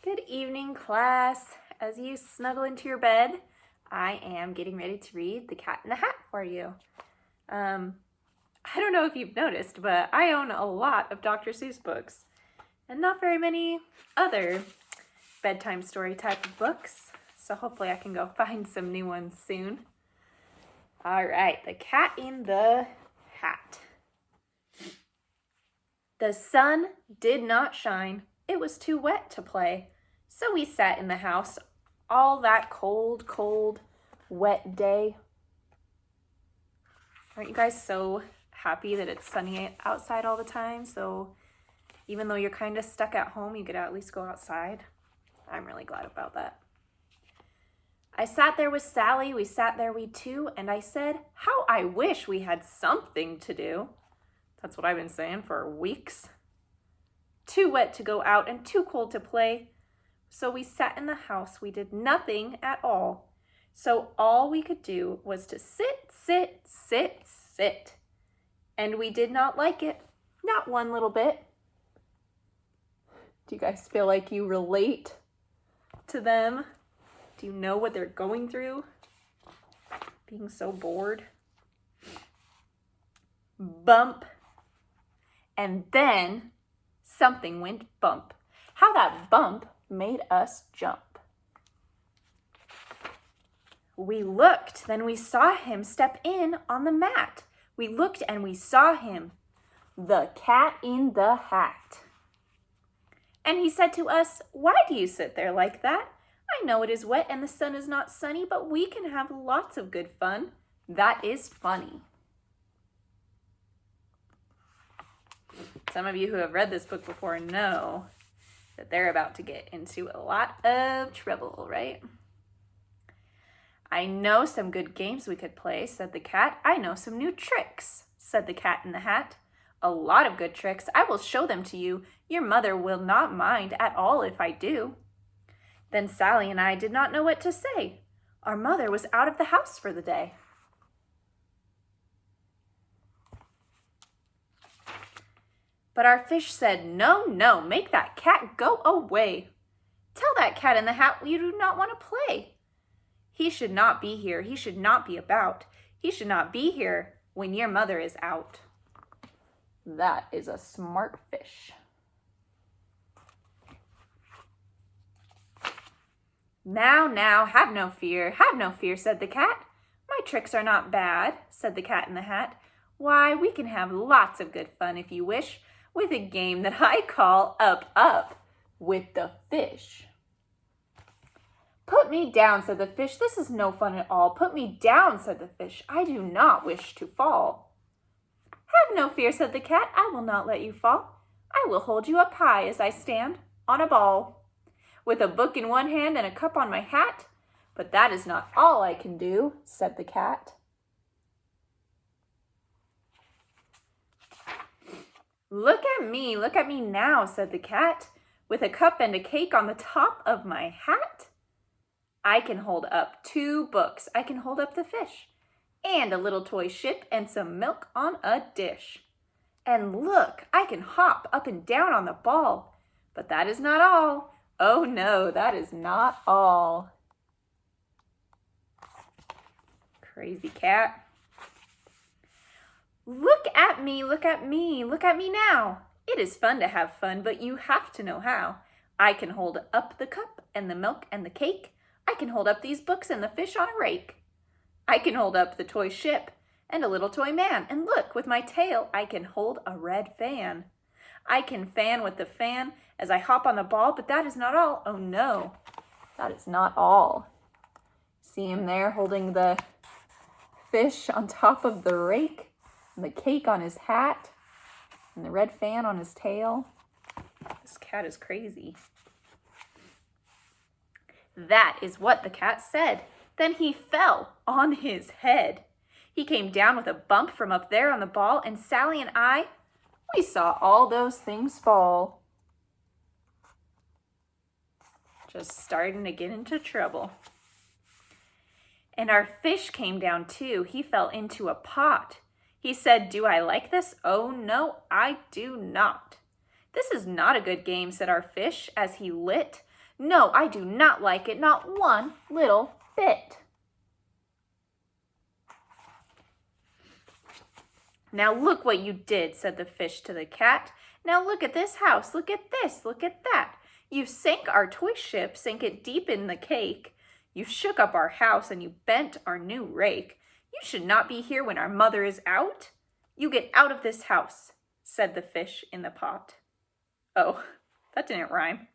Good evening, class. As you snuggle into your bed, I am getting ready to read The Cat in the Hat for you. I don't know if you've noticed, but I own a lot of Dr. Seuss books and not very many other bedtime story type of books. So hopefully I can go find some new ones soon. All right, The Cat in the Hat. The sun did not shine. It was too wet to play. So we sat in the house all that cold, wet day. Aren't you guys so happy that it's sunny outside all the time? So even though you're kind of stuck at home, you get to at least go outside. I'm really glad about that. I sat there with Sally, we sat there, we two, and I said, how I wish we had something to do. That's what I've been saying for weeks. Too wet to go out and too cold to play. So we sat in the house. We did nothing at all. So all we could do was to sit. And we did not like it. Not one little bit. Do you guys feel like you relate to them? Do you know what they're going through? Being so bored. Bump. And then something went bump. How that bump made us jump. We looked, then we saw him step in on the mat. We looked and we saw him, the cat in the hat. And he said to us, why do you sit there like that? I know it is wet and the sun is not sunny, but we can have lots of good fun. That is funny. Some of you who have read this book before know that they're about to get into a lot of trouble, right? I know some good games we could play, said the cat. I know some new tricks, said the cat in the hat. A lot of good tricks. I will show them to you. Your mother will not mind at all if I do. Then Sally and I did not know what to say. Our mother was out of the house for the day. But our fish said, no, make that cat go away. Tell that cat in the hat you do not want to play. He should not be here. He should not be about. He should not be here when your mother is out. That is a smart fish. Now, have no fear, said the cat. My tricks are not bad, said the cat in the hat. Why, we can have lots of good fun if you wish, with a game that I call Up with the Fish. Put me down, said the fish. This is no fun at all. Put me down, said the fish. I do not wish to fall. Have no fear, said the cat. I will not let you fall. I will hold you up high as I stand on a ball, with a book in one hand and a cup on my hat. But that is not all I can do, said the cat. Look at me now, said the cat, with a cup and a cake on the top of my hat. I can hold up 2 books. I can hold up the fish, and a little toy ship, and some milk on a dish. And look, I can hop up and down on the ball. But that is not all. Oh no, that is not all. Crazy cat. Look at me now. It is fun to have fun, but you have to know how. I can hold up the cup and the milk and the cake. I can hold up these books and the fish on a rake. I can hold up the toy ship and a little toy man. And look, with my tail, I can hold a red fan. I can fan with the fan as I hop on the ball, but that is not all. Oh no, that is not all. See him there holding the fish on top of the rake, and the cake on his hat, and the red fan on his tail. This cat is crazy. That is what the cat said. Then he fell on his head. He came down with a bump from up there on the ball, and Sally and I, we saw all those things fall. Just starting to get into trouble. And our fish came down too. He fell into a pot. He said, do I like this? Oh no, I do not. This is not a good game, said our fish as he lit No, I do not like it, not one little bit. Now look what you did, said the fish to the cat. Now look at this house, look at this, look at that. You sank our toy ship, sank it deep in the cake. You shook up our house and you bent our new rake. You should not be here when our mother is out. You get out of this house, said the fish in the pot. Oh, that didn't rhyme.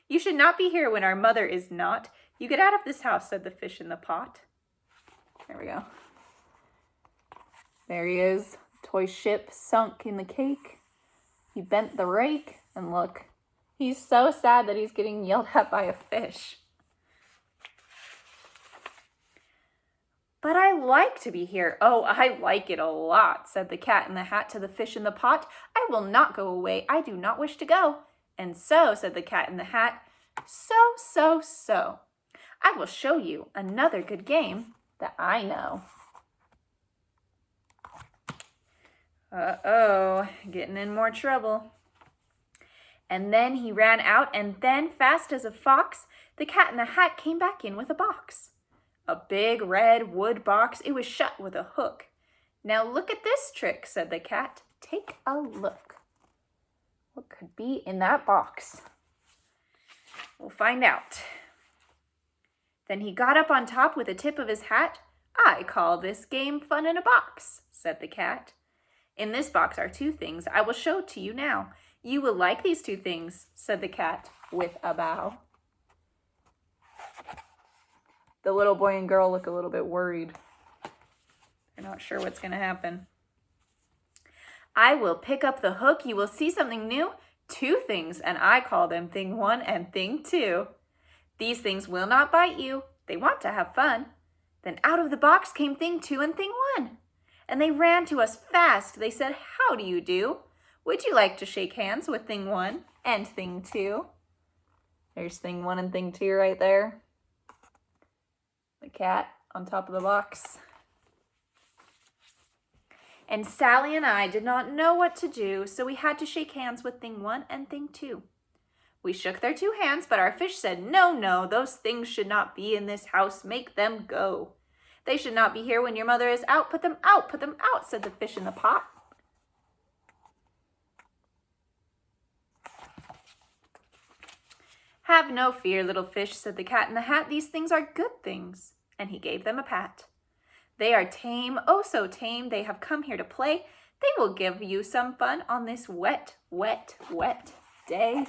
You should not be here when our mother is not. You get out of this house, said the fish in the pot. There we go. There he is. Toy ship sunk in the cake. He bent the rake, and look, he's so sad that he's getting yelled at by a fish. But I like to be here. Oh, I like it a lot, said the cat in the hat to the fish in the pot. I will not go away. I do not wish to go. And so, said the cat in the hat, so, I will show you another good game that I know. Uh-oh, getting in more trouble. And then he ran out, and then, fast as a fox, the cat in the hat came back in with a box. A big red wood box. It was shut with a hook. Now look at this trick, said the cat. Take a look. What could be in that box? We'll find out. Then he got up on top with the tip of his hat. I call this game fun in a box, said the cat. In this box are two things I will show to you now. You will like these two things, said the cat with a bow. The little boy and girl look a little bit worried. They're not sure what's going to happen. I will pick up the hook. You will see something new. Two things, and I call them thing one and thing two. These things will not bite you. They want to have fun. Then out of the box came thing two and thing one. And they ran to us fast. They said, how do you do? Would you like to shake hands with thing one and thing two? There's thing one and thing two right there. The cat on top of the box. And Sally and I did not know what to do, so we had to shake hands with thing one and thing two. We shook their two hands, but our fish said, no, those things should not be in this house. Make them go. They should not be here when your mother is out. Put them out, said the fish in the pot. Have no fear, little fish, said the cat in the hat. These things are good things. And he gave them a pat. They are tame, oh so tame. They have come here to play. They will give you some fun on this wet, wet, wet day.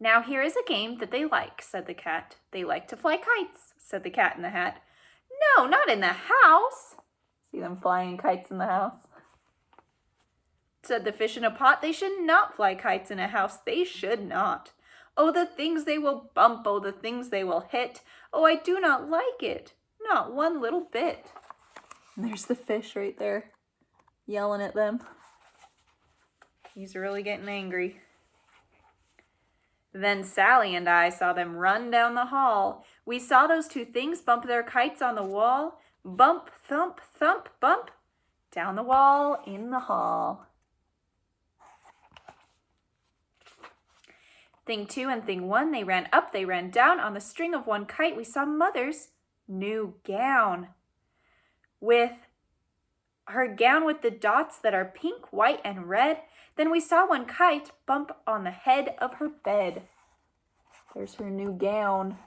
Now here is a game that they like, said the cat. They like to fly kites, said the cat in the hat. No, not in the house. See them flying kites in the house? Said the fish in a pot. They should not fly kites in a house. They should not. Oh, the things they will bump. Oh, the things they will hit. Oh, I do not like it. Not one little bit. And there's the fish right there, yelling at them. He's really getting angry. Then Sally and I saw them run down the hall. We saw those two things bump their kites on the wall. Bump, thump, thump, bump. Down the wall, in the hall. Thing two and thing one, they ran up, they ran down. On the string of one kite, we saw Mother's new gown. With her gown with the dots that are pink, white, and red. Then we saw one kite bump on the head of her bed. There's her new gown.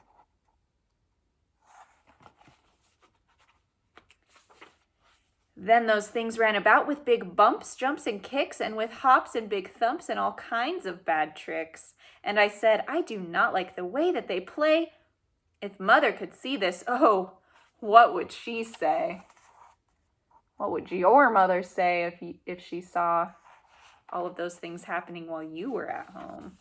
Then those things ran about with big bumps, jumps, and kicks, and with hops and big thumps and all kinds of bad tricks. And I said, I do not like the way that they play. If Mother could see this, oh, what would she say? What would your mother say if she saw all of those things happening while you were at home?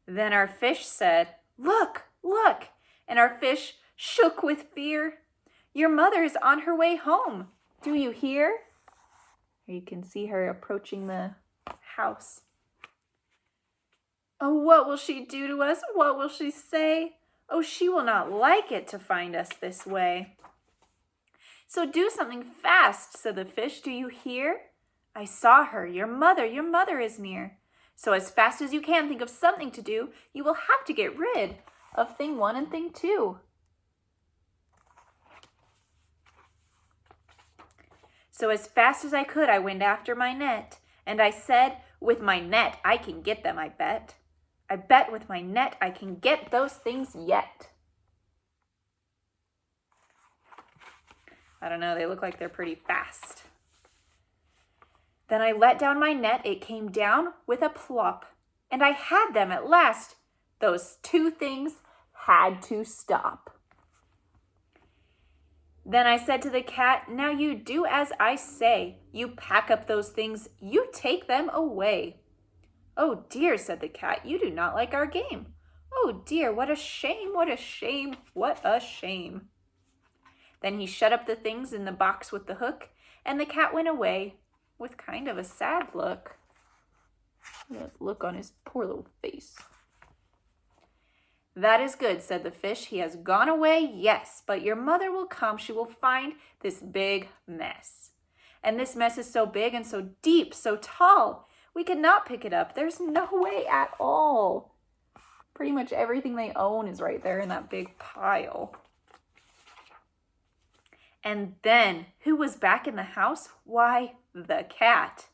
Then our fish said, look, look. And our fish shook with fear. Your mother is on her way home. Do you hear? Here you can see her approaching the house. Oh, what will she do to us? What will she say? Oh, she will not like it to find us this way. So do something fast, said the fish. Do you hear? I saw her. Your mother is near. So as fast as you can, think of something to do. You will have to get rid of thing 1 and thing 2. So as fast as I could, I went after my net. And I said, with my net, I can get them, I bet. I bet with my net, I can get those things yet. I don't know, they look like they're pretty fast. Then I let down my net. It came down with a plop. And I had them at last. Those 2 things had to stop. Then I said to the cat, now you do as I say. You pack up those things, you take them away. Oh dear, said the cat, you do not like our game. Oh dear, what a shame, what a shame, what a shame. Then he shut up the things in the box with the hook, and the cat went away with kind of a sad look. That look on his poor little face. That is good, said the fish. He has gone away, yes, but your mother will come. She will find this big mess. And this mess is so big and so deep, so tall. We cannot pick it up. There's no way at all. Pretty much everything they own is right there in that big pile. And then, who was back in the house? Why, the cat.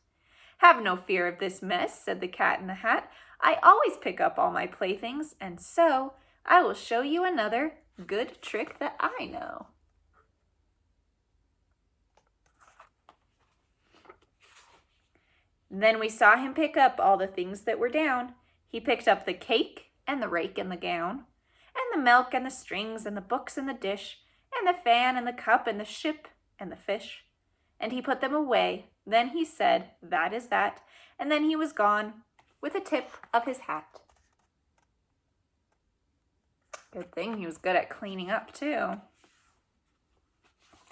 Have no fear of this mess, said the Cat in the Hat. I always pick up all my playthings, and so I will show you another good trick that I know. Then we saw him pick up all the things that were down. He picked up the cake and the rake and the gown, and the milk and the strings and the books and the dish, and the fan and the cup and the ship and the fish. And he put them away. Then he said, that is that. And then he was gone with a tip of his hat. Good thing he was good at cleaning up too.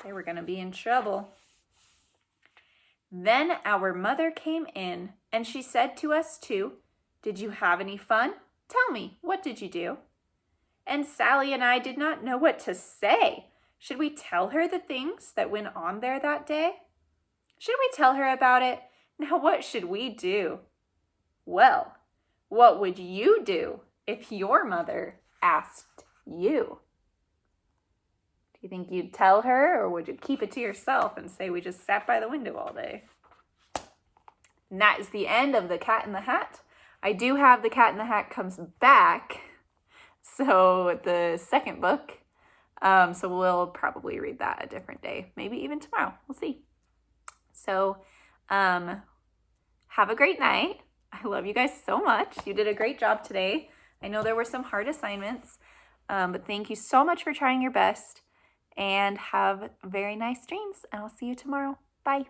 They were going to be in trouble. Then our mother came in, and she said to us too, did you have any fun? Tell me, what did you do? And Sally and I did not know what to say. Should we tell her the things that went on there that day? Should we tell her about it? Now what should we do? Well, what would you do if your mother asked you? Do you think you'd tell her, or would you keep it to yourself and say we just sat by the window all day? And that is the end of The Cat in the Hat. I do have The Cat in the Hat comes back, so the second book. So we'll probably read that a different day, maybe even tomorrow. We'll see. So have a great night. I love you guys so much. You did a great job today. I know there were some hard assignments, but thank you so much for trying your best, and have very nice dreams, and I'll see you tomorrow. Bye.